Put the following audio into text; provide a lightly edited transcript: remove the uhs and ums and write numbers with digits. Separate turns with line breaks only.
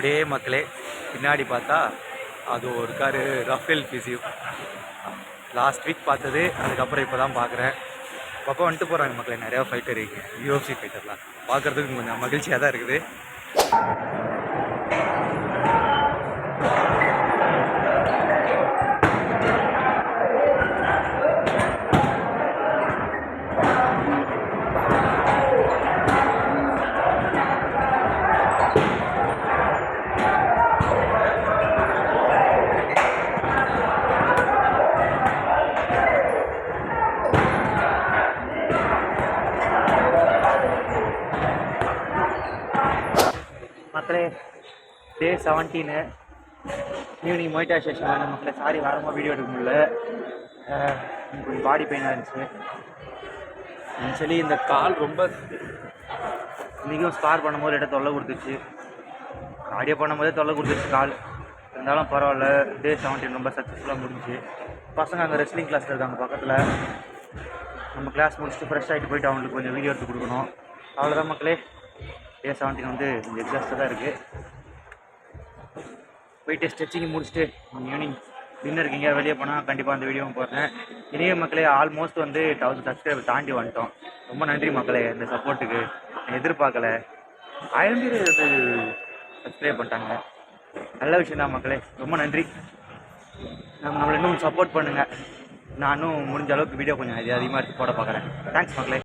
அப்படியே மக்களே பின்னாடி பார்த்தா அது ஒரு காரு ரஃபேல் பிசியூ லாஸ்ட் வீக் பார்த்தது. அதுக்கப்புறம் இப்போ தான் பார்க்குறேன். பக்கம் வந்துட்டு போகிறாங்க மக்களே, நிறையா ஃபைட்டர் இருக்குது, யூஎஃப்சி ஃபைட்டர்லாம் பார்க்குறதுக்கு கொஞ்சம் மகிழ்ச்சியாக தான் இருக்குது. மக்களே டே 17 ஈவினிங் மொய்டா ஸ்டேஷன் வேணும் மக்களே. சாரி வேறமாக வீடியோ எடுக்க முடியல, கொஞ்சம் பாடி பெயினாக இருந்துச்சு. ஆக்சுவலி இந்த கால் ரொம்ப இன்றைக்கும் ஸ்கார் பண்ணும்போது இடம் தொல்லை கொடுத்துச்சு, ஆடியோ பண்ணும்போதே தொல்லை கொடுத்துச்சு கால். இருந்தாலும் பரவாயில்ல, டே 17 ரொம்ப சக்ஸஸ்ஃபுல்லாக முடிஞ்சிச்சு. பசங்க அங்கே ரெஸ்லிங் கிளாஸில் இருக்காங்க பக்கத்தில். நம்ம கிளாஸ் முடிச்சுட்டு ஃப்ரெஷ் ஆகிட்டு போயிட்டு அவங்களுக்கு கொஞ்சம் வீடியோ எடுத்து கொடுக்கணும். அவ்வளோதான் மக்களே. டே 17 வந்து கொஞ்சம் எக்ஸாஸ்டாக தான் இருக்குது. போயிட்டு ஸ்ட்ரெச்சிங் முடிச்சுட்டு ஈவினிங் டின்னருக்கு எங்கேயா வெளியே போனால் கண்டிப்பாக அந்த வீடியோவும் போடுறேன். இனிய மக்களே, ஆல்மோஸ்ட் வந்து 1000 சப்ஸ்கிரைபர் தாண்டி வந்துட்டோம். ரொம்ப நன்றி மக்களே இந்த சப்போர்ட்டுக்கு. நான் எதிர்பார்க்கல 1000 பேர் இது சப்ஸ்கிரைப் பண்ணிட்டாங்க. நல்ல விஷயம் தான் மக்களே, ரொம்ப நன்றி. நம்மளை இன்னும் சப்போர்ட் பண்ணுங்கள். நானும் முடிஞ்ச அளவுக்கு வீடியோ கொஞ்சம் அதிகமாக எடுத்து போட பார்க்குறேன். தேங்க்ஸ் மக்களே.